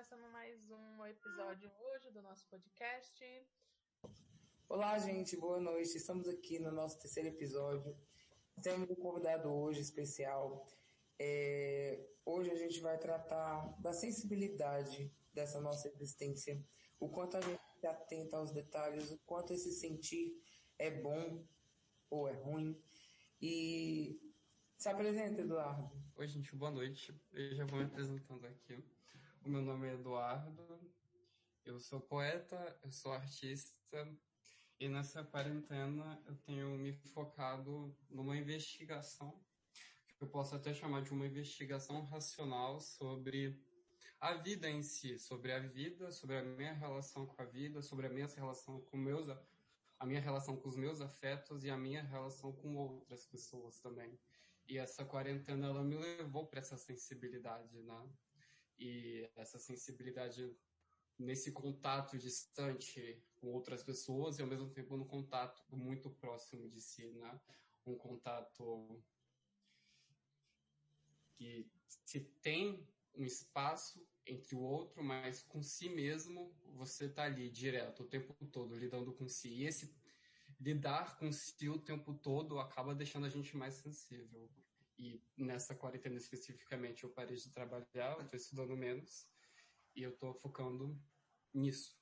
começando mais um episódio hoje do nosso podcast. Olá, gente, boa noite. Estamos aqui no nosso terceiro episódio. Temos um convidado hoje especial. Hoje a gente vai tratar da sensibilidade dessa nossa existência, o quanto a gente se atenta aos detalhes, o quanto esse sentir é bom ou é ruim. E se apresenta, Eduardo. Oi, gente, boa noite. Eu já vou me apresentando aqui. O meu nome é Eduardo, eu sou poeta, eu sou artista, e nessa quarentena eu tenho me focado numa investigação, que eu posso até chamar de uma investigação racional sobre a vida em si, sobre a vida, sobre a minha relação com a vida, sobre a minha relação com a minha relação com os meus afetos e a minha relação com outras pessoas também. E essa quarentena, ela me levou para essa sensibilidade, né? E essa sensibilidade nesse contato distante com outras pessoas e ao mesmo tempo no contato muito próximo de si, né? Um contato que se tem um espaço entre o outro, mas com si mesmo você está ali direto o tempo todo lidando com si. E esse lidar com si o tempo todo acaba deixando a gente mais sensível. E nessa quarentena especificamente eu parei de trabalhar, eu estou estudando menos e eu estou focando nisso,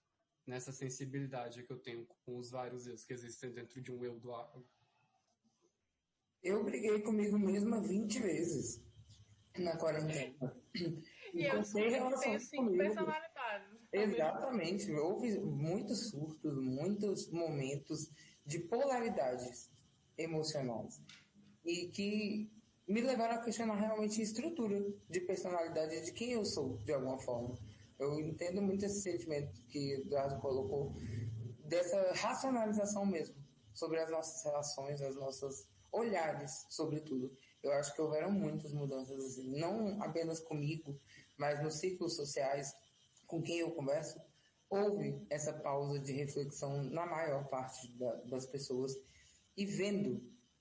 nessa sensibilidade que eu tenho com os vários eus que existem dentro de um eu do água. Eu briguei comigo mesma 20 vezes na quarentena. E eu descobri que tenho 5 personalidades. Exatamente. Houve muitos surtos, muitos momentos de polaridades emocionais. E que me levaram a questionar realmente a estrutura de personalidade de quem eu sou, de alguma forma. Eu entendo muito esse sentimento que o Eduardo colocou, dessa racionalização mesmo, sobre as nossas relações, as nossas olhares, sobretudo. Eu acho que houveram muitas mudanças, assim, não apenas comigo, mas nos círculos sociais com quem eu converso, houve essa pausa de reflexão na maior parte das pessoas e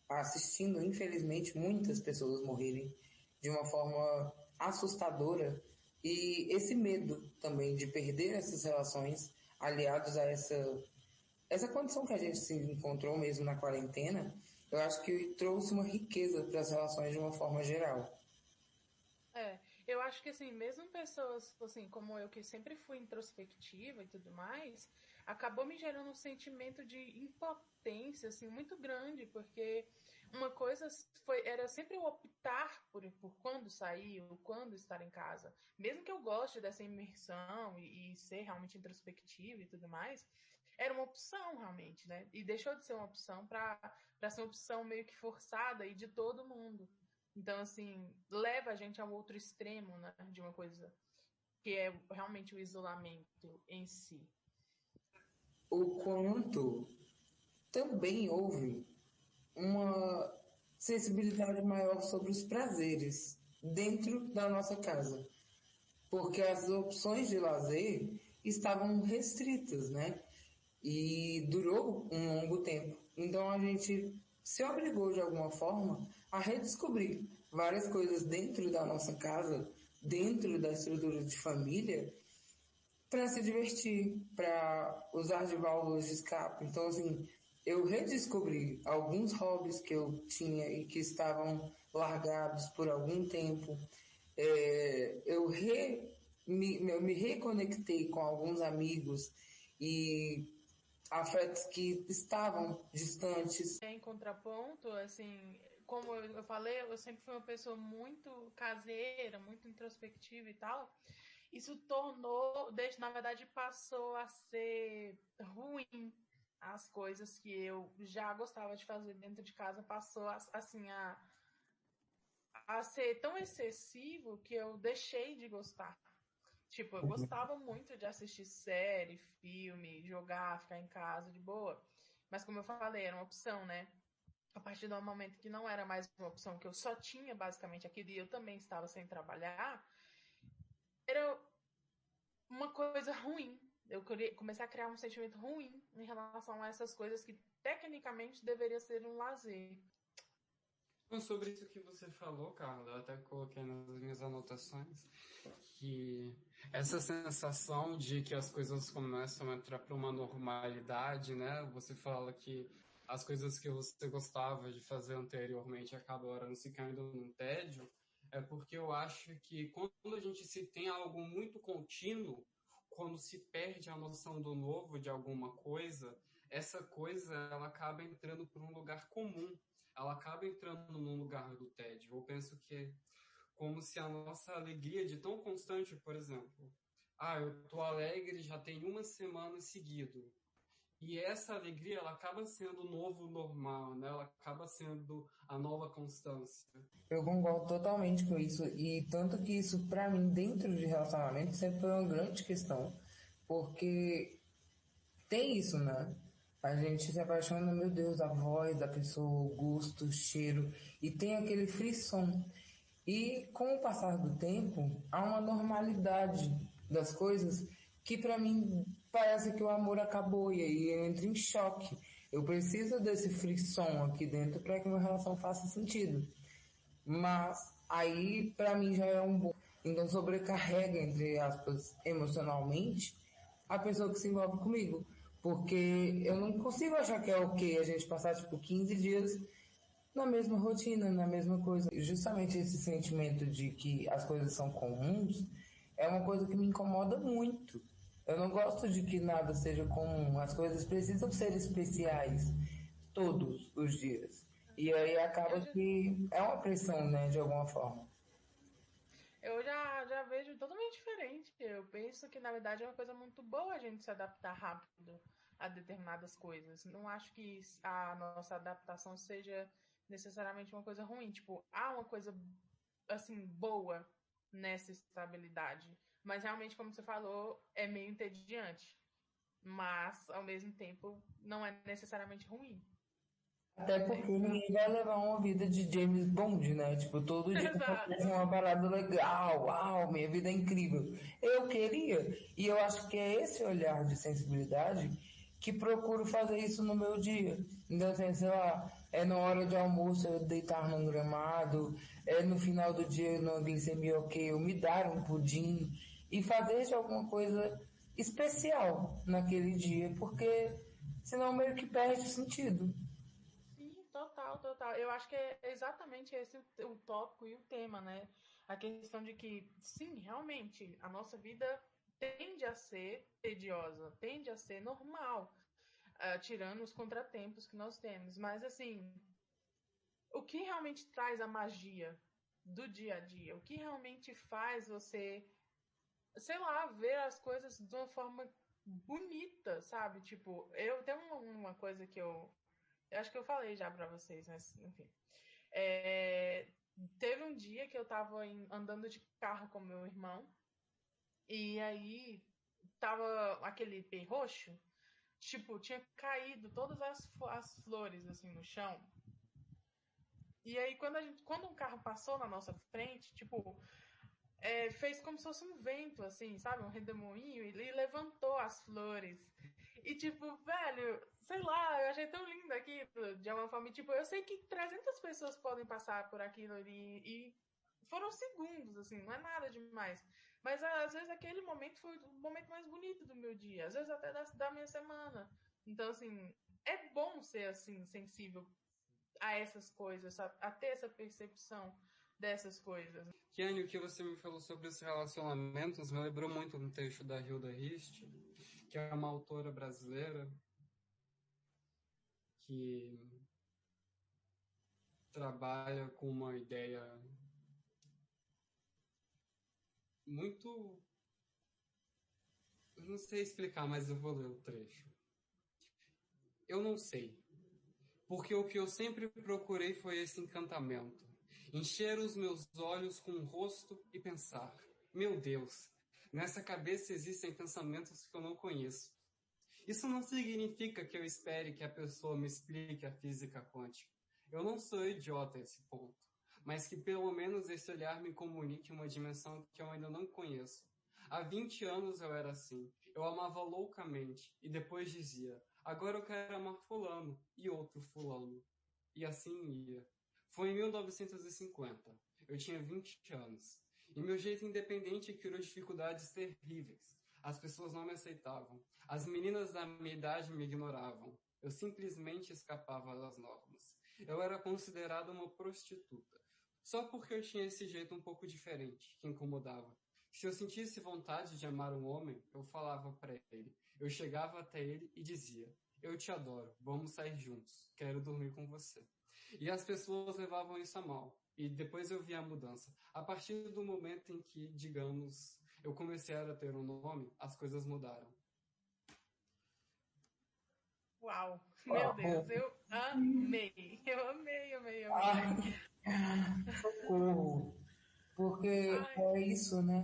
assistindo, infelizmente, muitas pessoas morrerem de uma forma assustadora e esse medo também de perder essas relações aliados a essa condição que a gente se encontrou mesmo na quarentena, eu acho que trouxe uma riqueza para as relações de uma forma geral. Eu acho que assim, mesmo pessoas assim, como eu, que sempre fui introspectiva e tudo mais, acabou me gerando um sentimento de impotência assim, muito grande, porque uma coisa era sempre o optar por quando sair, ou quando estar em casa. Mesmo que eu goste dessa imersão e ser realmente introspectiva e tudo mais, era uma opção realmente, né? E deixou de ser uma opção para ser uma opção meio que forçada e de todo mundo. Então, assim, leva a gente ao outro extremo, né, de uma coisa que é realmente o isolamento em si. O quanto também houve uma sensibilidade maior sobre os prazeres dentro da nossa casa, porque as opções de lazer estavam restritas, né? E durou um longo tempo. Então a gente se obrigou de alguma forma a redescobrir várias coisas dentro da nossa casa, dentro da estrutura de família, para se divertir, para usar de válvulas de escape. Então, assim, eu redescobri alguns hobbies que eu tinha e que estavam largados por algum tempo. Eu me reconectei com alguns amigos e afetos que estavam distantes. Em contraponto, assim, como eu falei, eu sempre fui uma pessoa muito caseira, muito introspectiva e tal. Isso na verdade, passou a ser ruim. As coisas que eu já gostava de fazer dentro de casa passou a ser tão excessivo que eu deixei de gostar. Tipo, eu gostava muito de assistir série, filme, jogar, ficar em casa de boa. Mas como eu falei, era uma opção, né? A partir do momento que não era mais uma opção, que eu só tinha basicamente aquilo e eu também estava sem trabalhar, era uma coisa ruim. Eu comecei a criar um sentimento ruim em relação a essas coisas que tecnicamente deveria ser um lazer. Então, sobre isso que você falou, Carla, eu até coloquei nas minhas anotações que Essa sensação de que as coisas começam a entrar para uma normalidade, né? Você fala que as coisas que você gostava de fazer anteriormente acabaram se caindo num tédio, é porque eu acho que quando a gente se tem algo muito contínuo, quando se perde a noção do novo de alguma coisa, essa coisa ela acaba entrando por um lugar comum, ela acaba entrando num lugar do tédio. Eu penso que é como se a nossa alegria de tão constante, por exemplo, eu tô alegre já tem uma semana seguido. E essa alegria, ela acaba sendo o novo normal, né? Ela acaba sendo a nova constância. Eu concordo totalmente com isso, e tanto que isso, pra mim, dentro de relacionamento, sempre foi uma grande questão, porque tem isso, né? A gente se apaixona, meu Deus, a voz da pessoa, o gosto, o cheiro, e tem aquele frisson. E com o passar do tempo, há uma normalidade das coisas que pra mim parece que o amor acabou e aí eu entro em choque. Eu preciso desse frisson aqui dentro para que minha relação faça sentido. Mas aí pra mim já é um bom. Então sobrecarrega, entre aspas, emocionalmente a pessoa que se envolve comigo. Porque eu não consigo achar que é ok a gente passar tipo 15 dias na mesma rotina, na mesma coisa. E justamente esse sentimento de que as coisas são comuns é uma coisa que me incomoda muito. Eu não gosto de que nada seja comum. As coisas precisam ser especiais todos os dias. E aí Eu acaba já, que é uma pressão, né, de alguma forma. eu já vejo totalmente diferente. Eu penso que, na verdade, é uma coisa muito boa a gente se adaptar rápido a determinadas coisas. Não acho que a nossa adaptação seja necessariamente uma coisa ruim. Tipo, há uma coisa, assim, boa nessa estabilidade. Mas, realmente, como você falou, é meio entediante. Mas, ao mesmo tempo, não é necessariamente ruim. Até Né? porque ninguém vai levar uma vida de James Bond, né? Tipo, todo dia acontece Exato. uma parada legal, uau, minha vida é incrível. Eu queria, e eu acho que é esse olhar de sensibilidade que procuro fazer isso no meu dia. Então, assim, sei lá, é na hora de almoço eu deitar num gramado, é no final do dia numa glicemia ok, eu me dar um pudim e fazer de alguma coisa especial naquele dia, porque senão meio que perde o sentido. Sim, total, total. Eu acho que é exatamente esse o tópico e o tema, né? A questão de que, sim, realmente, a nossa vida tende a ser tediosa, tende a ser normal, tirando os contratempos que nós temos. Mas, assim, o que realmente traz a magia do dia a dia? O que realmente faz você, sei lá, ver as coisas de uma forma bonita, sabe? Tipo, eu tenho uma coisa que eu acho que eu falei já pra vocês, mas enfim. É, teve um dia que eu tava andando de carro com meu irmão, e aí tava aquele pé roxo, tipo, tinha caído todas as flores assim no chão. E aí quando um carro passou na nossa frente, tipo, fez como se fosse um vento, assim, sabe? Um redemoinho, e levantou as flores. E, tipo, velho, sei lá, eu achei tão lindo aquilo, de alguma forma. E, tipo, eu sei que 300 pessoas podem passar por aquilo ali, e foram segundos, assim, não é nada demais. Mas, às vezes, aquele momento foi o momento mais bonito do meu dia, às vezes até da minha semana. Então, assim, é bom ser, assim, sensível a essas coisas, sabe? A ter essa percepção dessas coisas. Kiane, o que você me falou sobre os relacionamentos me lembrou muito um texto da Hilda Hist, que é uma autora brasileira que trabalha com uma ideia muito. Eu não sei explicar, mas eu vou ler o trecho. Eu não sei, porque o que eu sempre procurei foi esse encantamento. Encher os meus olhos com o rosto e pensar: meu Deus, nessa cabeça existem pensamentos que eu não conheço. Isso não significa que eu espere que a pessoa me explique a física quântica. Eu não sou idiota a esse ponto, mas que pelo menos esse olhar me comunique uma dimensão que eu ainda não conheço. Há 20 anos eu era assim. Eu amava loucamente e depois dizia: agora eu quero amar fulano e outro fulano. E assim ia. Foi em 1950. Eu tinha 20 anos. E meu jeito independente criou dificuldades terríveis. As pessoas não me aceitavam. As meninas da minha idade me ignoravam. Eu simplesmente escapava das normas. Eu era considerado uma prostituta. Só porque eu tinha esse jeito um pouco diferente, que incomodava. Se eu sentisse vontade de amar um homem, eu falava para ele. Eu chegava até ele e dizia: eu te adoro, vamos sair juntos, quero dormir com você. E as pessoas levavam isso a mal. E depois eu vi a mudança. A partir do momento em que, digamos, eu comecei a ter um nome, as coisas mudaram. Uau, meu Deus, eu amei. Eu amei, amei, amei. Socorro. Porque Ai, é isso, né?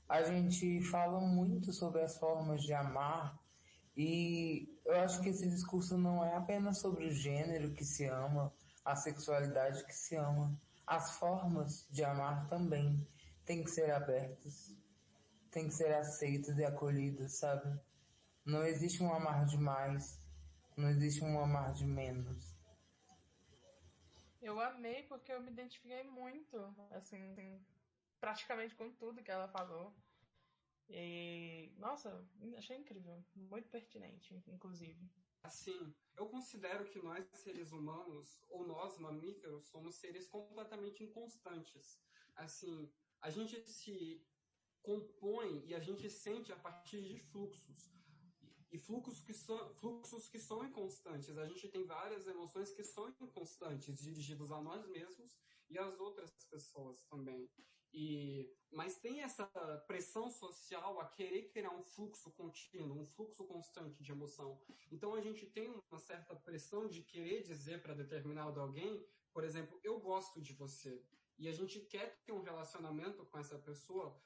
A gente fala muito sobre as formas de amar e eu acho que esse discurso não é apenas sobre o gênero que se ama, a sexualidade que se ama. As formas de amar também têm que ser abertas, têm que ser aceitas e acolhidas, sabe? Não existe um amar de mais, não existe um amar de menos. eu amei porque eu me identifiquei muito, assim, praticamente com tudo que ela falou. E, nossa, achei incrível, muito pertinente, inclusive. Assim, eu considero que nós, seres humanos, ou nós, mamíferos, somos seres completamente inconstantes. Assim, a gente se compõe e a gente sente a partir de fluxos. E fluxos que são inconstantes. A gente tem várias emoções que são inconstantes, dirigidas a nós mesmos e às outras pessoas também. Mas tem essa pressão social a querer criar um fluxo contínuo, um fluxo constante de emoção. Então a gente tem uma certa pressão de querer dizer para determinado alguém, por exemplo, eu gosto de você. E a gente quer ter um relacionamento com essa pessoa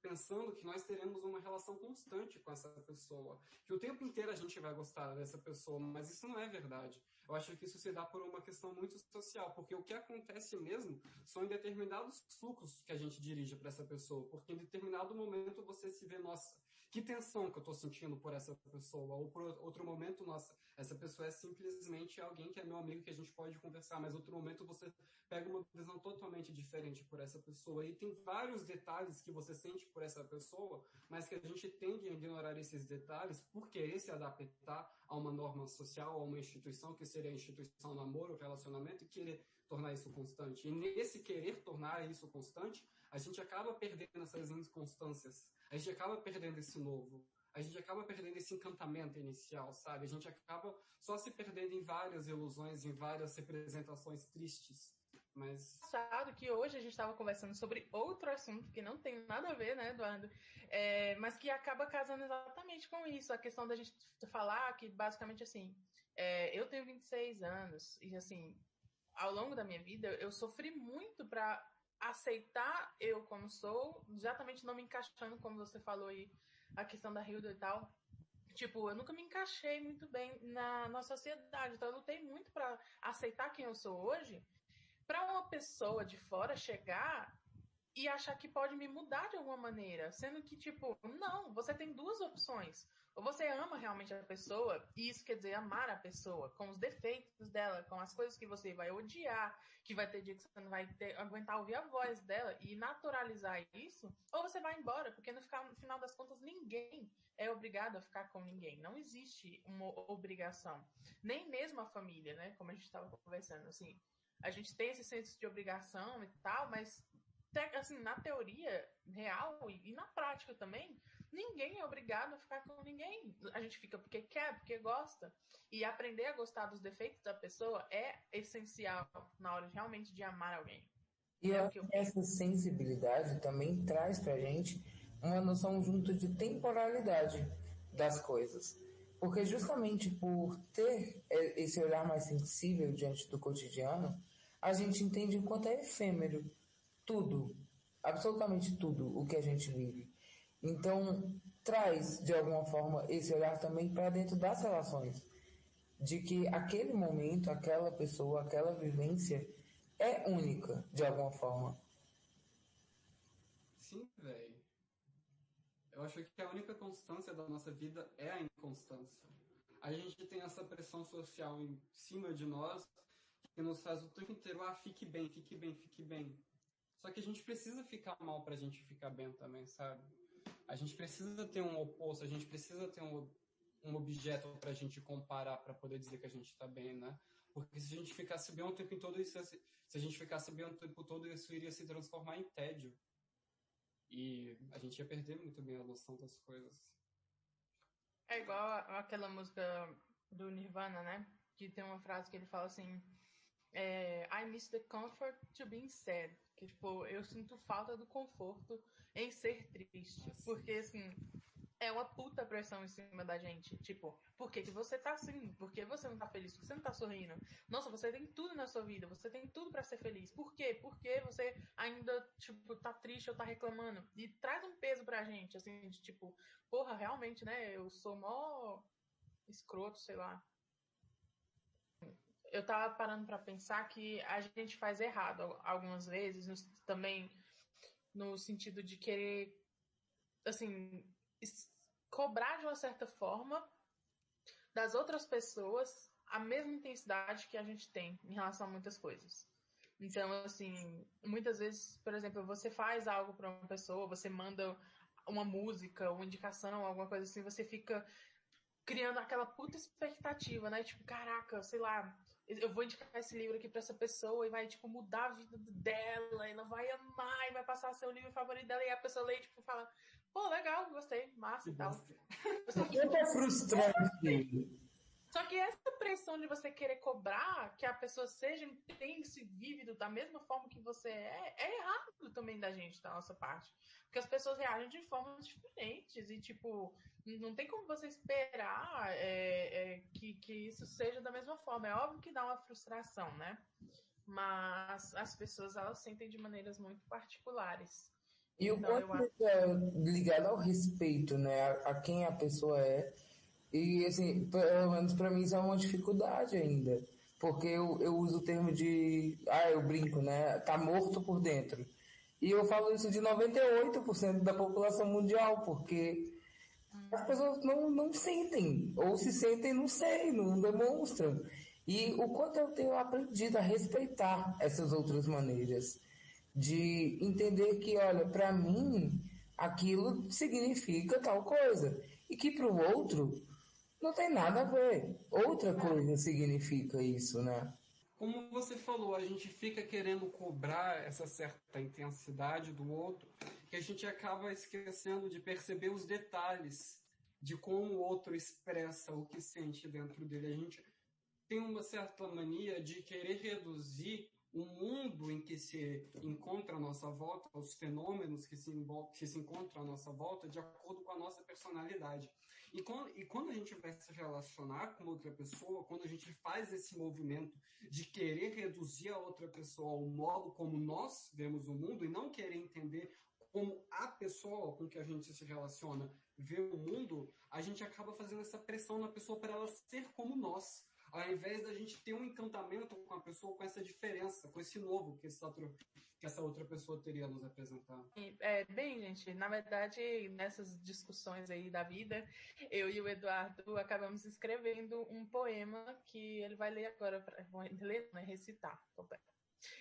pensando que nós teremos uma relação constante com essa pessoa, que o tempo inteiro a gente vai gostar dessa pessoa, mas isso não é verdade. Eu acho que isso se dá por uma questão muito social, porque o que acontece mesmo são em determinados fluxos que a gente dirige para essa pessoa, porque em determinado momento você se vê, nossa, que tensão que eu estou sentindo por essa pessoa, ou por outro momento, nossa, essa pessoa é simplesmente alguém que é meu amigo, que a gente pode conversar, mas outro momento você pega uma visão totalmente diferente por essa pessoa. E tem vários detalhes que você sente por essa pessoa, mas que a gente tende a ignorar esses detalhes por querer se adaptar a uma norma social, a uma instituição, que seria a instituição namoro, relacionamento, e querer tornar isso constante. E nesse querer tornar isso constante, a gente acaba perdendo essas inconstâncias. A gente acaba perdendo esse novo. A gente acaba perdendo esse encantamento inicial, sabe? A gente acaba só se perdendo em várias ilusões, em várias representações tristes. Mas Engraçado que hoje a gente estava conversando sobre outro assunto que não tem nada a ver, né, Eduardo? Mas que acaba casando exatamente com isso, a questão da gente falar que basicamente assim, eu tenho 26 anos e assim, ao longo da minha vida eu sofri muito para aceitar eu como sou, exatamente não me encaixando como você falou aí, a questão da Hilda e tal. Tipo, eu nunca me encaixei muito bem na sociedade, então eu lutei muito para aceitar quem eu sou hoje, para uma pessoa de fora chegar e achar que pode me mudar de alguma maneira, sendo que, tipo, não, você tem duas opções. Ou você ama realmente a pessoa, e isso quer dizer amar a pessoa, com os defeitos dela, com as coisas que você vai odiar, que vai ter dia que você não vai aguentar ouvir a voz dela, e naturalizar isso, ou você vai embora, porque no final das contas ninguém é obrigado a ficar com ninguém. Não existe uma obrigação. Nem mesmo a família, né? Como a gente estava conversando, assim. A gente tem esse senso de obrigação e tal, mas assim, na teoria real e na prática também, ninguém é obrigado a ficar com ninguém. A gente fica porque quer, porque gosta. E aprender a gostar dos defeitos da pessoa é essencial na hora realmente de amar alguém. E eu É o acho que eu que penso. essa sensibilidade também traz pra gente uma noção junto de temporalidade das coisas. Porque justamente por ter esse olhar mais sensível diante do cotidiano, a gente entende o quanto é efêmero tudo, absolutamente tudo o que a gente vive. Então, traz de alguma forma esse olhar também para dentro das relações, de que aquele momento, aquela pessoa, aquela vivência é única de alguma forma. sim, velho. Eu acho que a única constância da nossa vida é a inconstância. A gente tem essa pressão social em cima de nós que nos faz o tempo inteiro, fique bem, fique bem, fique bem. Só que a gente precisa ficar mal pra gente ficar bem também, sabe? A gente precisa ter um oposto, a gente precisa ter um objeto pra gente comparar pra poder dizer que a gente tá bem, né? Porque se a gente ficasse bem o tempo todo, se a gente ficasse bem o tempo todo, isso iria se transformar em tédio. E a gente ia perder muito bem a noção das coisas. É igual aquela música do Nirvana, né? Que tem uma frase que ele fala assim: I miss the comfort to being sad. Que, tipo, eu sinto falta do conforto em ser triste. Porque, assim, é uma puta pressão em cima da gente. Tipo, por que você tá assim? Por que você não tá feliz? Por que você não tá sorrindo? Nossa, você tem tudo na sua vida. Você tem tudo pra ser feliz. Por quê? Por que você ainda, tipo, tá triste ou tá reclamando? E traz um peso pra gente, assim, de tipo, porra, realmente, né? Eu sou mó escroto, sei lá. Eu tava parando pra pensar que a gente faz errado algumas vezes, também no sentido de querer, assim, cobrar de uma certa forma das outras pessoas a mesma intensidade que a gente tem em relação a muitas coisas. Então, assim, muitas vezes, por exemplo, você faz algo para uma pessoa, você manda uma música, uma indicação, alguma coisa assim, você fica criando aquela puta expectativa, né? Tipo, caraca, sei lá, eu vou indicar esse livro aqui pra essa pessoa e vai, tipo, mudar a vida dela, ela vai amar e vai passar a ser o livro favorito dela, e a pessoa lê e, tipo, fala, pô, legal, gostei, massa e tal. Só que é frustrante. Só que essa pressão de você querer cobrar que a pessoa seja intensa e vívida da mesma forma que você é errado também da gente, da nossa parte. Porque as pessoas reagem de formas diferentes e, tipo, não tem como você esperar que isso seja da mesma forma. É óbvio que dá uma frustração, né? Mas as pessoas, elas sentem de maneiras muito particulares. E o Então, eu quanto acho. isso é ligado ao respeito, né? A quem a pessoa é. E, assim, pelo menos para mim isso é uma dificuldade ainda. Porque eu uso o termo de. Ah, eu brinco, né? Tá morto por dentro. E eu falo isso de 98% da população mundial, porque as pessoas não sentem. Ou se sentem, não sei, não demonstram. E o quanto eu tenho aprendido a respeitar essas outras maneiras de entender que, olha, para mim aquilo significa tal coisa e que para o outro não tem nada a ver. Outra coisa significa isso, né? Como você falou, a gente fica querendo cobrar essa certa intensidade do outro, que a gente acaba esquecendo de perceber os detalhes de como o outro expressa o que sente dentro dele. A gente tem uma certa mania de querer reduzir o mundo em que se encontra à nossa volta, os fenômenos que se encontram à nossa volta, de acordo com a nossa personalidade. E quando a gente vai se relacionar com outra pessoa, quando a gente faz esse movimento de querer reduzir a outra pessoa ao modo como nós vemos o mundo e não querer entender como a pessoa com que a gente se relaciona vê o mundo, a gente acaba fazendo essa pressão na pessoa para ela ser como nós, ao invés da gente ter um encantamento com a pessoa, com essa diferença, com esse novo que essa outra pessoa teria a nos apresentar. Bem, gente, na verdade, nessas discussões aí da vida, eu e o Eduardo acabamos escrevendo um poema que ele vai ler agora, recitar,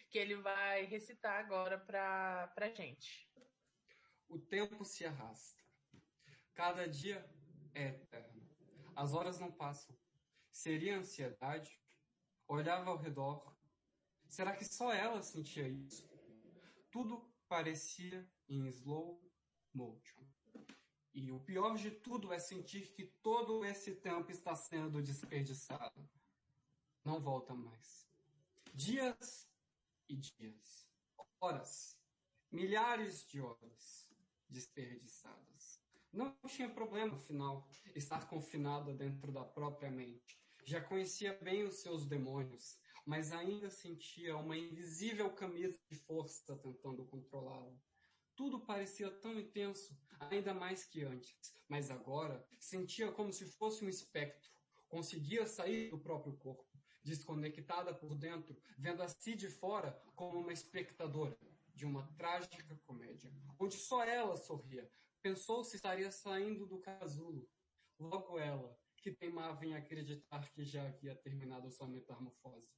que ele vai recitar agora pra gente. O tempo se arrasta. Cada dia é eterno. As horas não passam. Seria ansiedade? Olhava ao redor. Será que só ela sentia isso? Tudo parecia em slow motion. E o pior de tudo é sentir que todo esse tempo está sendo desperdiçado. Não volta mais. Dias e dias. Horas. Milhares de horas desperdiçadas. Não tinha problema, afinal, estar confinada dentro da própria mente. Já conhecia bem os seus demônios, mas ainda sentia uma invisível camisa de força tentando controlá-la. Tudo parecia tão intenso, ainda mais que antes, mas agora sentia como se fosse um espectro. Conseguia sair do próprio corpo, desconectada por dentro, vendo a si de fora como uma espectadora de uma trágica comédia, onde só ela sorria. Pensou se estaria saindo do casulo. Logo ela, que teimava em acreditar que já havia terminado sua metamorfose.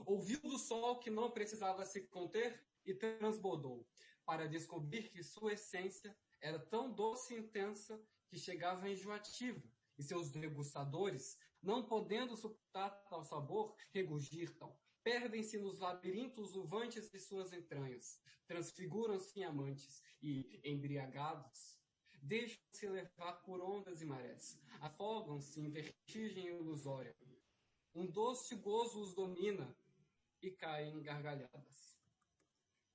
Ouviu do sol que não precisava se conter e transbordou, para descobrir que sua essência era tão doce e intensa que chegava enjoativa, e seus degustadores, não podendo suportar tal sabor, regurgitam, perdem-se nos labirintos uivantes de suas entranhas, transfiguram-se em amantes e, embriagados, deixam-se levar por ondas e marés, afogam-se em vertigem ilusória. Um doce gozo os domina e caem em gargalhadas.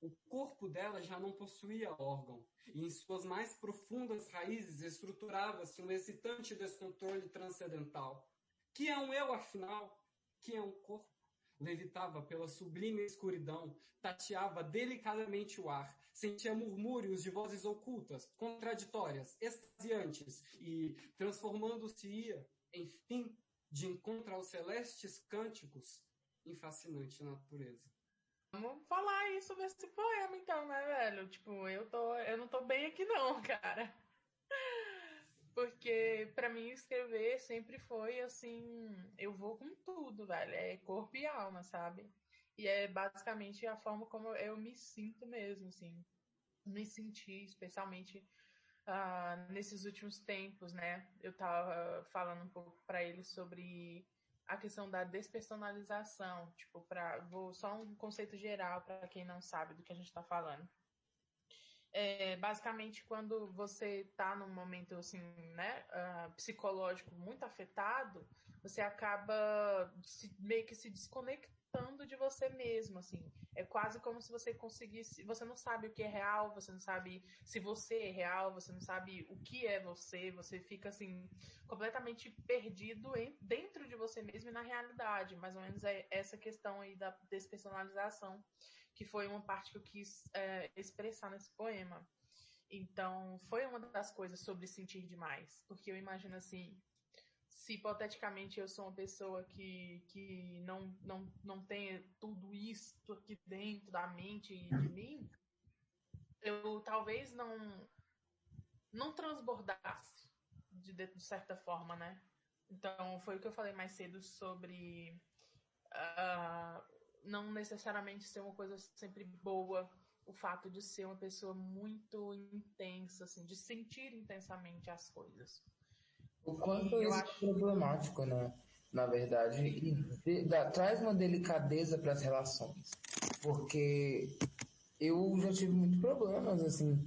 O corpo dela já não possuía órgão, e em suas mais profundas raízes estruturava-se um excitante descontrole transcendental. Que é um eu, afinal? Que é um corpo? Levitava pela sublime escuridão, tateava delicadamente o ar, sentia murmúrios de vozes ocultas, contraditórias, extasiantes, e, transformando-se ia, enfim, de encontro aos celestes cânticos, em fascinante natureza. Vamos falar aí sobre esse poema, então, né, velho? Tipo, eu não tô bem aqui não, cara. Porque pra mim escrever sempre foi assim, eu vou com tudo, velho. É corpo e alma, sabe? E é basicamente a forma como eu me sinto mesmo, assim. Me senti, especialmente nesses últimos tempos, né? Eu tava falando um pouco pra ele sobre a questão da despersonalização, tipo, vou só um conceito geral para quem não sabe do que a gente está falando. Basicamente, quando você está num momento assim, né, psicológico muito afetado, você acaba meio que se desconectando de você mesmo, assim. É quase como se você conseguisse. Você não sabe o que é real, você não sabe se você é real, você não sabe o que é você fica assim, completamente perdido dentro de você mesmo e na realidade. Mais ou menos é essa questão aí da despersonalização, que foi uma parte que eu quis expressar nesse poema. Então, foi uma das coisas sobre sentir demais. Porque eu imagino assim, se hipoteticamente eu sou uma pessoa que não tem tudo isso aqui dentro da mente e de mim, eu talvez não transbordasse de certa forma, né? Então, foi o que eu falei mais cedo sobre não necessariamente ser uma coisa sempre boa, o fato de ser uma pessoa muito intensa, assim, de sentir intensamente as coisas. O quanto isso é problemático, né? Na verdade, e traz uma delicadeza para as relações. Porque eu já tive muitos problemas, assim,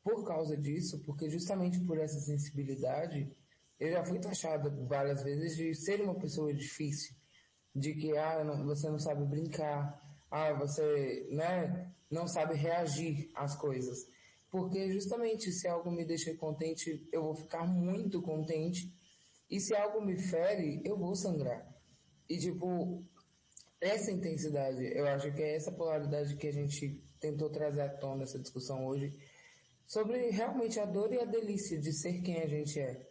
por causa disso, porque justamente por essa sensibilidade, eu já fui taxada várias vezes de ser uma pessoa difícil, de que você não sabe brincar, você, né, não sabe reagir às coisas. Porque justamente se algo me deixa contente, eu vou ficar muito contente, e se algo me fere, eu vou sangrar. E tipo, essa intensidade, eu acho que é essa polaridade que a gente tentou trazer à tona nessa discussão hoje, sobre realmente a dor e a delícia de ser quem a gente é.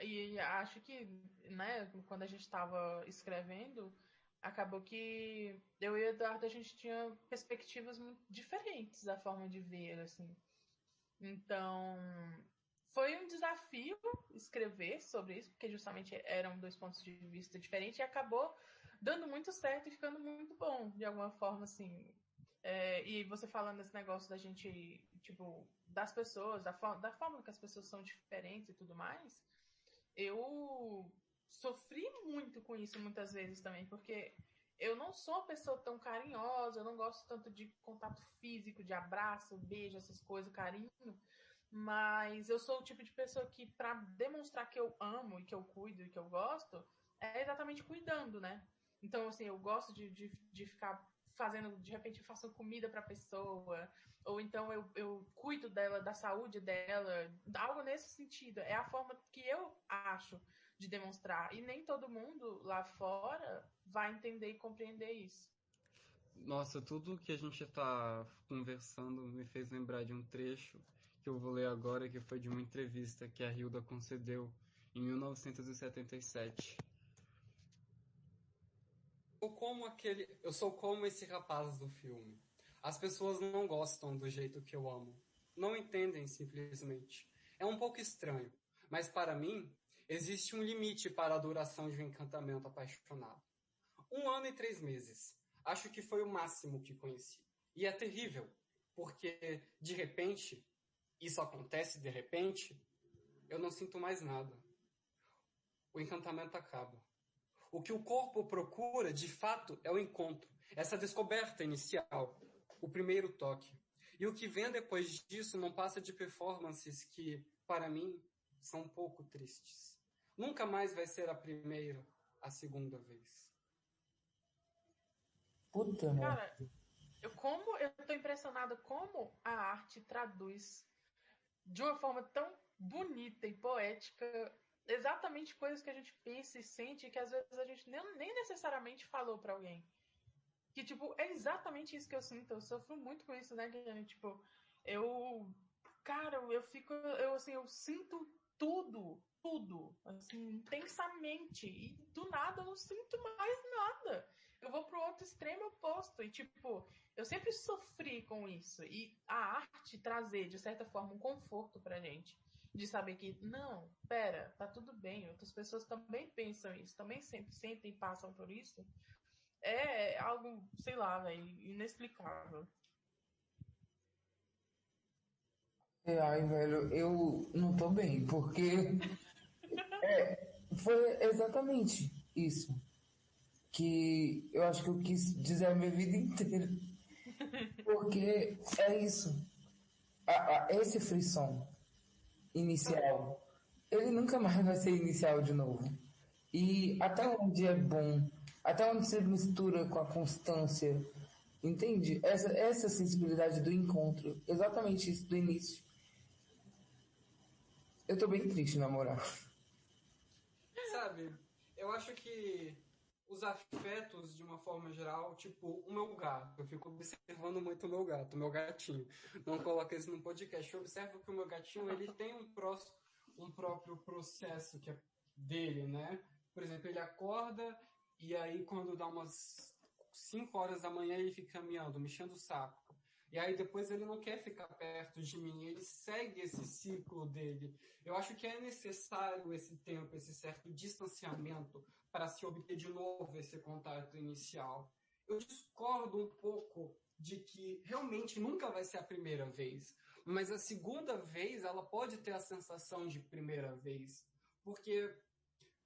E acho que, né, quando a gente estava escrevendo, acabou que eu e o Eduardo, a gente tinha perspectivas muito diferentes da forma de ver, assim. Então, foi um desafio escrever sobre isso, porque justamente eram dois pontos de vista diferentes e acabou dando muito certo e ficando muito bom, de alguma forma, assim. E você falando desse negócio da gente, tipo, das pessoas, da forma que as pessoas são diferentes e tudo mais, eu sofri muito com isso muitas vezes também, porque eu não sou uma pessoa tão carinhosa, eu não gosto tanto de contato físico, de abraço, beijo, essas coisas, carinho, mas eu sou o tipo de pessoa que, para demonstrar que eu amo e que eu cuido e que eu gosto, é exatamente cuidando, né? Então, assim, eu gosto de ficar fazendo, de repente eu faço comida para a pessoa, ou então eu cuido dela, da saúde dela, algo nesse sentido. É a forma que eu acho de demonstrar. E nem todo mundo lá fora vai entender e compreender isso. Nossa, tudo que a gente está conversando me fez lembrar de um trecho que eu vou ler agora, que foi de uma entrevista que a Hilda concedeu em 1977. Eu sou como esse rapaz do filme. As pessoas não gostam do jeito que eu amo. Não entendem, simplesmente. É um pouco estranho, mas para mim, existe um limite para a duração de um encantamento apaixonado. 1 ano e 3 meses. Acho que foi o máximo que conheci. E é terrível, porque, de repente, isso acontece de repente, eu não sinto mais nada. O encantamento acaba. O que o corpo procura, de fato, é o encontro. Essa descoberta inicial, o primeiro toque. E o que vem depois disso não passa de performances que, para mim, são um pouco tristes. Nunca mais vai ser a primeira, a segunda vez. Puta, né? Cara, eu tô impressionada como a arte traduz de uma forma tão bonita e poética exatamente coisas que a gente pensa e sente que às vezes a gente nem necessariamente falou pra alguém. Que, tipo, é exatamente isso que eu sinto. Eu sofro muito com isso, né, Guilherme? Tipo, eu... Cara, eu sinto tudo, assim, intensamente. E do nada eu não sinto mais nada. Eu vou pro outro extremo oposto. E, tipo, eu sempre sofri com isso. E a arte trazer, de certa forma, um conforto pra gente. De saber que, não, pera, tá tudo bem. Outras pessoas também pensam isso, também sempre sentem e passam por isso. É algo, sei lá, velho, inexplicável. Ai, velho, eu não tô bem, porque foi exatamente isso que eu acho que eu quis dizer a minha vida inteira. Porque é isso. Esse frisson inicial, ele nunca mais vai ser inicial de novo. E até onde é bom, até onde se mistura com a constância, entende? Essa sensibilidade do encontro, exatamente isso do início. Eu tô bem triste, na moral. Sabe, eu acho que os afetos, de uma forma geral, tipo, o meu gato. Eu fico observando muito o meu gato, o meu gatinho. Não coloca isso no podcast. Eu observo que o meu gatinho, ele tem um próprio processo que é dele, né? Por exemplo, ele acorda e aí quando dá umas 5 horas da manhã ele fica miando, me enchendo o saco. E aí depois ele não quer ficar perto de mim, ele segue esse ciclo dele. Eu acho que é necessário esse tempo, esse certo distanciamento para se obter de novo esse contato inicial. Eu discordo um pouco de que realmente nunca vai ser a primeira vez, mas a segunda vez ela pode ter a sensação de primeira vez, porque,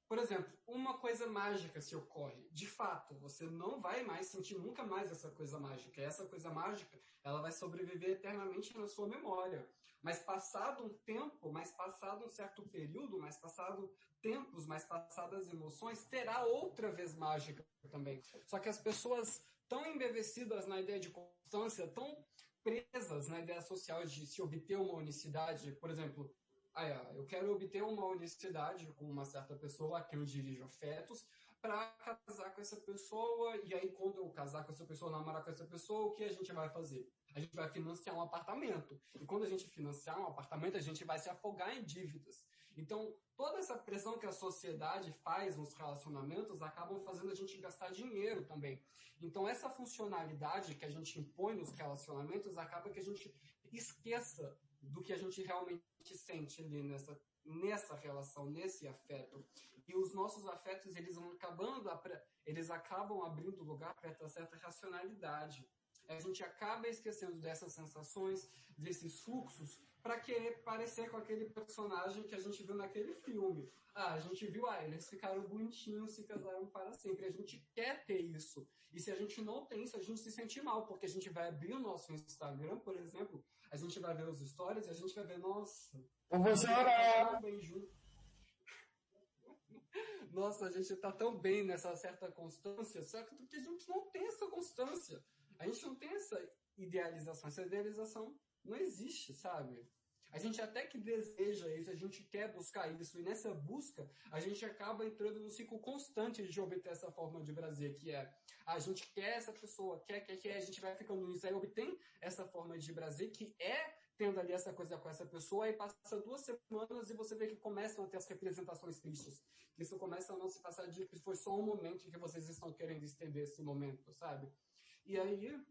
por exemplo, uma coisa mágica se ocorre. De fato, você não vai mais sentir nunca mais essa coisa mágica. Essa coisa mágica, ela vai sobreviver eternamente na sua memória. Mas passado um tempo, mais passado um certo período, mais passado tempos, mais passadas emoções, terá outra vez mágica também. Só que as pessoas tão embevecidas na ideia de constância, tão presas na ideia social de se obter uma unicidade, por exemplo, eu quero obter uma unicidade com uma certa pessoa a quem eu dirijo afetos para casar com essa pessoa, e aí quando eu casar com essa pessoa, namorar com essa pessoa, o que a gente vai fazer? A gente vai financiar um apartamento. E quando a gente financiar um apartamento, a gente vai se afogar em dívidas. Então, toda essa pressão que a sociedade faz nos relacionamentos acabam fazendo a gente gastar dinheiro também. Então, essa funcionalidade que a gente impõe nos relacionamentos acaba que a gente esqueça do que a gente realmente sente ali nessa relação, nesse afeto. E os nossos afetos, eles acabam abrindo lugar para essa certa racionalidade. A gente acaba esquecendo dessas sensações, desses fluxos, para querer parecer com aquele personagem que a gente viu naquele filme. A gente viu, eles ficaram bonitinhos, se casaram para sempre. A gente quer ter isso. E se a gente não tem isso, a gente se sente mal, porque a gente vai abrir o nosso Instagram, por exemplo, a gente vai ver os stories e a gente vai ver, nossa, Eu vou chorar. Nossa, a gente tá tão bem nessa certa constância, só que a gente não tem essa constância. A gente não tem essa idealização. Essa idealização não existe, sabe? A gente até que deseja isso, a gente quer buscar isso, e nessa busca, a gente acaba entrando no ciclo constante de obter essa forma de prazer, que é, a gente quer essa pessoa, quer, a gente vai ficando nisso, aí obtém essa forma de prazer, que é tendo ali essa coisa com essa pessoa, aí passa 2 semanas e você vê que começam a ter as representações tristes. Que isso começa a não se passar de que foi só um momento em que vocês estão querendo estender esse momento, sabe? E aí,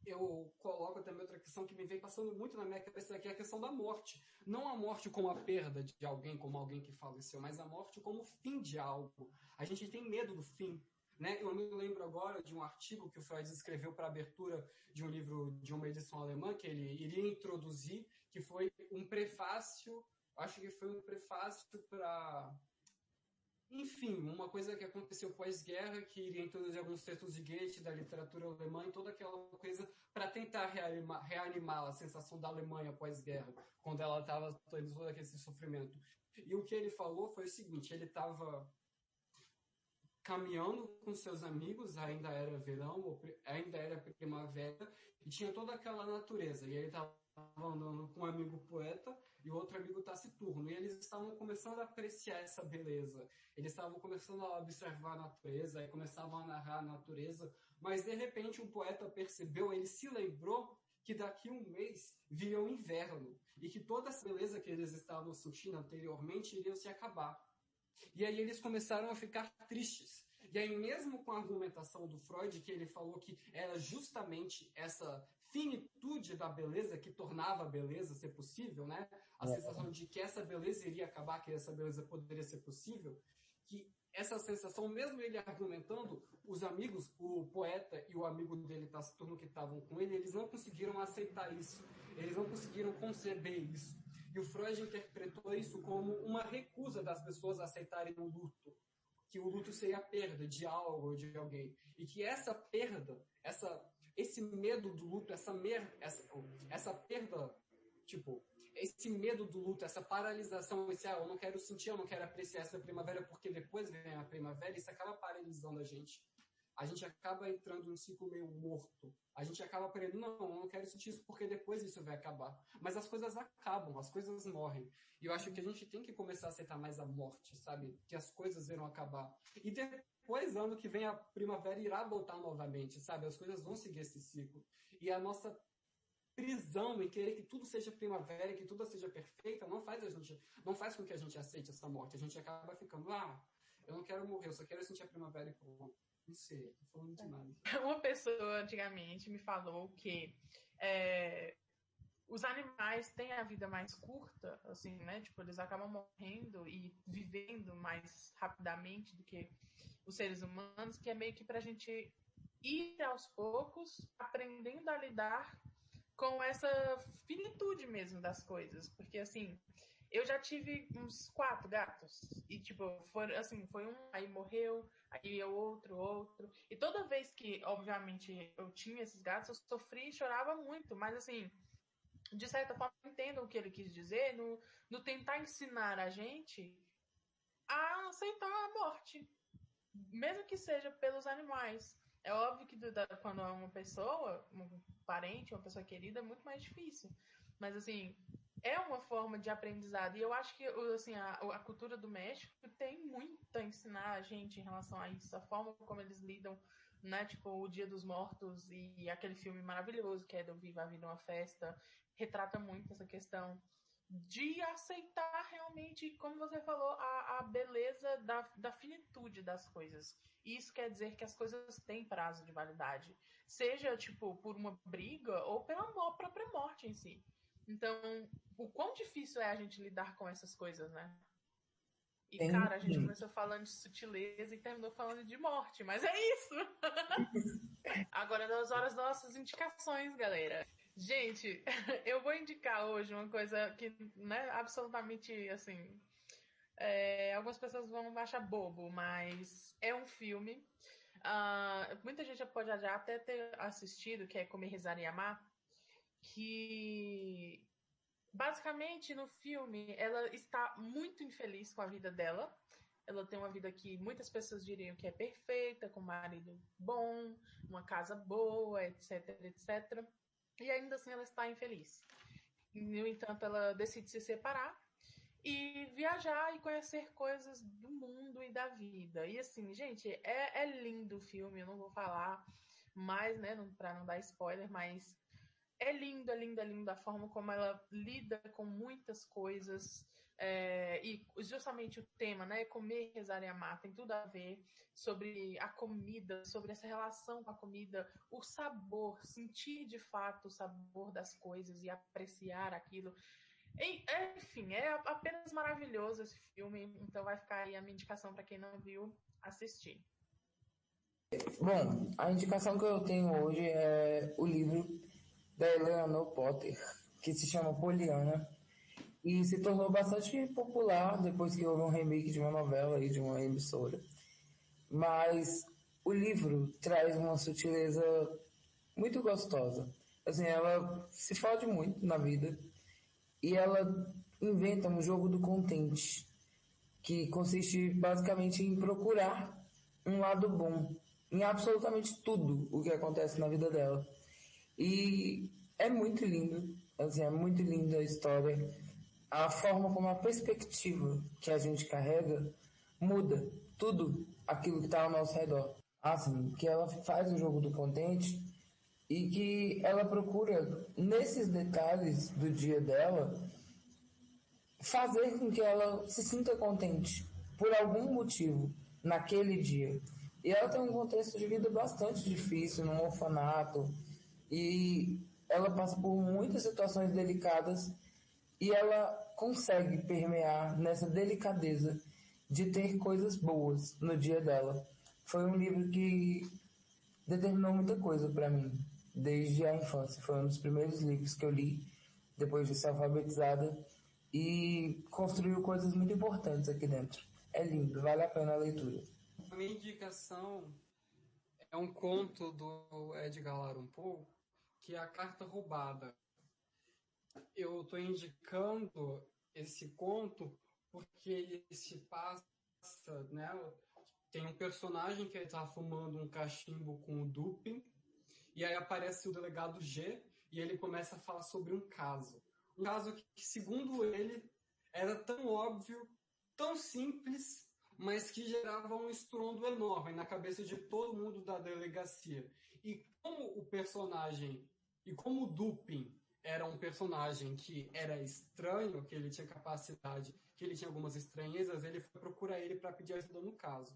eu coloco também outra questão que me vem passando muito na minha cabeça, que é a questão da morte. Não a morte como a perda de alguém, como alguém que faleceu, mas a morte como o fim de algo. A gente tem medo do fim. né? Eu me lembro agora de um artigo que o Freud escreveu para a abertura de um livro de uma edição alemã que ele iria introduzir, que foi um prefácio, acho que foi um prefácio para... Enfim, uma coisa que aconteceu pós-guerra, que iria introduzir alguns textos de Goethe, da literatura alemã, e toda aquela coisa para tentar reanimar a sensação da Alemanha pós-guerra, quando ela estava tendo todo aquele sofrimento. E o que ele falou foi o seguinte, ele estava caminhando com seus amigos, ainda era verão, ainda era primavera, e tinha toda aquela natureza, e ele estava andando com um amigo poeta e outro amigo taciturno, e eles estavam começando a apreciar essa beleza, eles estavam começando a observar a natureza, e começavam a narrar a natureza, mas de repente um poeta percebeu, ele se lembrou que daqui a um mês viria o inverno, e que toda essa beleza que eles estavam sentindo anteriormente iria se acabar. E aí eles começaram a ficar tristes. E aí mesmo com a argumentação do Freud, que ele falou que era justamente essa finitude da beleza que tornava a beleza ser possível, né? A sensação de que essa beleza iria acabar, que essa beleza poderia ser possível, que essa sensação, mesmo ele argumentando, os amigos, o poeta e o amigo dele taciturno que estavam com ele, eles não conseguiram aceitar isso, eles não conseguiram conceber isso. E o Freud interpretou isso como uma recusa das pessoas a aceitarem o luto, que o luto seria a perda de algo ou de alguém, e que essa perda, esse medo do luto, essa perda, tipo, esse medo do luto, essa paralisação, eu não quero sentir, eu não quero apreciar essa primavera porque depois vem a primavera, isso acaba paralisando a gente. A gente acaba entrando num ciclo meio morto. A gente acaba aprendendo, não, eu não quero sentir isso porque depois isso vai acabar. Mas as coisas acabam, as coisas morrem. E eu acho que a gente tem que começar a aceitar mais a morte, sabe? Que as coisas irão acabar. E depois, ano que vem, a primavera irá voltar novamente, sabe? As coisas vão seguir esse ciclo. E a nossa prisão em querer que tudo seja primavera, que tudo seja perfeita, não faz com que a gente aceite essa morte. A gente acaba ficando, eu não quero morrer, eu só quero sentir a primavera e pronto. Não sei, tô falando demais. Uma pessoa antigamente me falou que os animais têm a vida mais curta, assim, né? Tipo, eles acabam morrendo e vivendo mais rapidamente do que os seres humanos, que é meio que pra gente ir aos poucos aprendendo a lidar com essa finitude mesmo das coisas. Porque, assim, eu já tive uns 4 gatos. E, tipo, foi um, aí morreu, aí outro. E toda vez que, obviamente, eu tinha esses gatos, eu sofri e chorava muito. Mas, assim, de certa forma, eu entendo o que ele quis dizer no tentar ensinar a gente a aceitar a morte. Mesmo que seja pelos animais. É óbvio que quando é uma pessoa, um parente, uma pessoa querida, é muito mais difícil. Mas, assim, é uma forma de aprendizado. E eu acho que assim, a cultura do México tem muito a ensinar a gente em relação a isso. A forma como eles lidam, né? Tipo, o Dia dos Mortos e aquele filme maravilhoso que é do Viva a Vida uma Festa, retrata muito essa questão de aceitar realmente, como você falou, a beleza da finitude das coisas. Isso quer dizer que as coisas têm prazo de validade. Seja, tipo, por uma briga ou pela própria morte em si. Então, o quão difícil é a gente lidar com essas coisas, né? E, cara, a gente começou falando de sutileza e terminou falando de morte, mas é isso! Agora, 2 horas nossas indicações, galera. Gente, eu vou indicar hoje uma coisa que, né, absolutamente, assim, algumas pessoas vão achar bobo, mas é um filme. Muita gente pode já até ter assistido, que é Comer, Rezar e Amar, que basicamente no filme ela está muito infeliz com a vida dela. Ela tem uma vida que muitas pessoas diriam que é perfeita, com um marido bom, uma casa boa, etc, etc. E ainda assim ela está infeliz. No entanto, ela decide se separar e viajar e conhecer coisas do mundo e da vida. E assim, gente, é lindo o filme, eu não vou falar mais, né, pra não dar spoiler, mas é lindo a forma como ela lida com muitas coisas. E justamente o tema, né? Comer, rezar e amar, tem tudo a ver sobre a comida, sobre essa relação com a comida, o sabor, sentir de fato o sabor das coisas e apreciar aquilo. Enfim, é apenas maravilhoso esse filme, então vai ficar aí a minha indicação para quem não viu assistir. Bom, a indicação que eu tenho hoje é o livro da Eleanor Potter, que se chama Poliana, e se tornou bastante popular depois que houve um remake de uma novela aí de uma emissora. Mas o livro traz uma sutileza muito gostosa. Assim, ela se fode muito na vida e ela inventa um jogo do contente, que consiste basicamente em procurar um lado bom em absolutamente tudo o que acontece na vida dela. E é muito lindo, assim, é muito linda a história. A forma como a perspectiva que a gente carrega muda tudo aquilo que está ao nosso redor. Assim, que ela faz o jogo do contente e que ela procura, nesses detalhes do dia dela, fazer com que ela se sinta contente por algum motivo naquele dia. E ela tem um contexto de vida bastante difícil, num orfanato, e ela passa por muitas situações delicadas e ela consegue permear nessa delicadeza de ter coisas boas no dia dela. Foi um livro que determinou muita coisa para mim, desde a infância. Foi um dos primeiros livros que eu li depois de ser alfabetizada e construiu coisas muito importantes aqui dentro. É lindo, vale a pena a leitura. A minha indicação é um conto do Edgar Allan Poe, que é A Carta Roubada. Eu estou indicando esse conto porque ele se passa, né? Tem um personagem que está fumando um cachimbo com o Dupin, e aí aparece o delegado G, e ele começa a falar sobre um caso. Um caso que, segundo ele, era tão óbvio, tão simples, mas que gerava um estrondo enorme na cabeça de todo mundo da delegacia. E como o personagem, e como o Dupin era um personagem que era estranho, que ele tinha capacidade, que ele tinha algumas estranhezas, ele foi procurar ele para pedir ajuda no caso.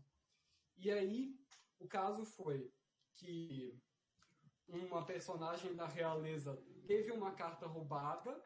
E aí, o caso foi que uma personagem da realeza teve uma carta roubada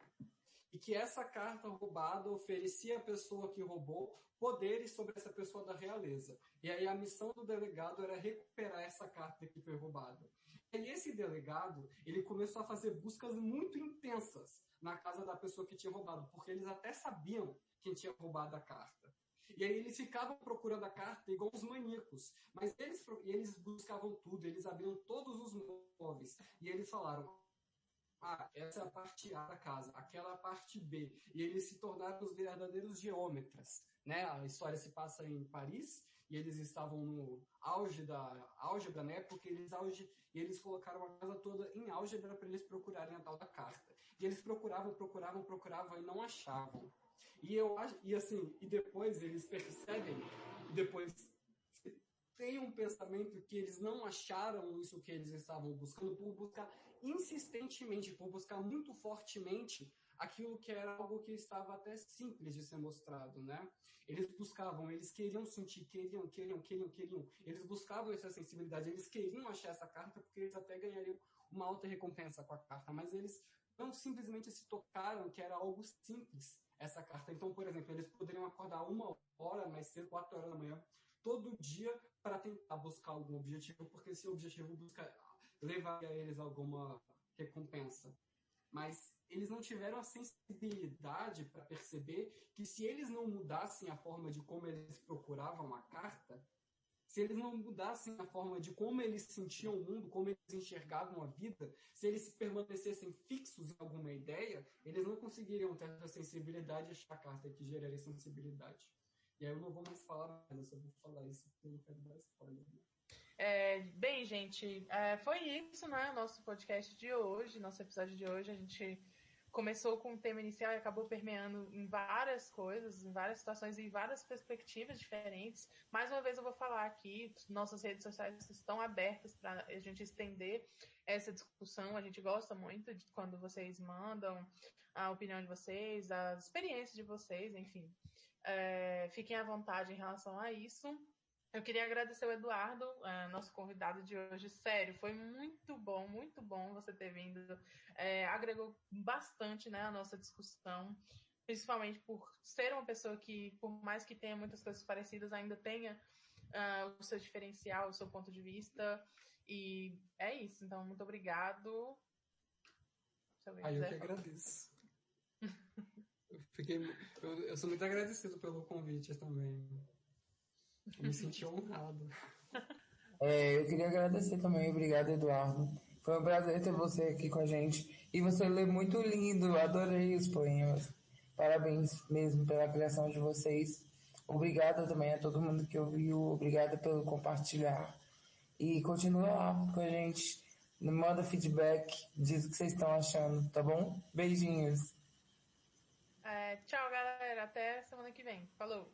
e que essa carta roubada oferecia à pessoa que roubou poderes sobre essa pessoa da realeza. E aí a missão do delegado era recuperar essa carta que foi roubada. E esse delegado, ele começou a fazer buscas muito intensas na casa da pessoa que tinha roubado, porque eles até sabiam quem tinha roubado a carta. E aí eles ficavam procurando a carta igual os maníacos. Mas eles buscavam tudo, eles abriam todos os móveis. E eles falaram, essa é a parte A da casa, aquela é a parte B. E eles se tornaram os verdadeiros geômetras. Né? A história se passa em Paris, e eles estavam no auge da álgebra, né? Porque eles colocaram a casa toda em álgebra para eles procurarem a tal da carta. E eles procuravam e não achavam. E depois eles percebem, depois tem um pensamento que eles não acharam isso que eles estavam buscando, por buscar insistentemente, por buscar muito fortemente aquilo que era algo que estava até simples de ser mostrado, né? Eles buscavam, eles queriam sentir, queriam. Eles buscavam essa sensibilidade, eles queriam achar essa carta porque eles até ganhariam uma alta recompensa com a carta, mas eles não simplesmente se tocaram que era algo simples essa carta. Então, por exemplo, eles poderiam acordar 1 hora mais cedo, 4 horas da manhã, todo dia para tentar buscar algum objetivo, porque esse objetivo levaria a eles alguma recompensa. Mas eles não tiveram a sensibilidade para perceber que se eles não mudassem a forma de como eles procuravam a carta, se eles não mudassem a forma de como eles sentiam o mundo, como eles enxergavam a vida, se eles permanecessem fixos em alguma ideia, eles não conseguiriam ter essa sensibilidade e achar a carta que geraria sensibilidade. E aí eu não vou mais falar nada, eu só vou falar isso porque eu não quero dar spoiler. Bem, gente, foi isso, né? Nosso podcast de hoje, nosso episódio de hoje. A gente começou com um tema inicial e acabou permeando em várias coisas, em várias situações e em várias perspectivas diferentes. Mais uma vez eu vou falar aqui, nossas redes sociais estão abertas para a gente estender essa discussão. A gente gosta muito de quando vocês mandam a opinião de vocês, as experiências de vocês, enfim. Fiquem à vontade em relação a isso. Eu queria agradecer o Eduardo, nosso convidado de hoje. Sério, foi muito bom você ter vindo. Agregou bastante, né, a nossa discussão, principalmente por ser uma pessoa que, por mais que tenha muitas coisas parecidas, ainda tenha o seu diferencial, o seu ponto de vista. E é isso. Então, muito obrigado. Eu que agradeço. Eu sou muito agradecido pelo convite também. Eu me senti honrado. Eu queria agradecer também. Obrigado, Eduardo. Foi um prazer ter você aqui com a gente. E você lê muito lindo. Adorei os poemas. Parabéns mesmo pela criação de vocês. Obrigado também a todo mundo que ouviu. Obrigado pelo compartilhar. E continua lá com a gente. Manda feedback. Diz o que vocês estão achando, tá bom? Beijinhos. Tchau, galera. Até semana que vem. Falou.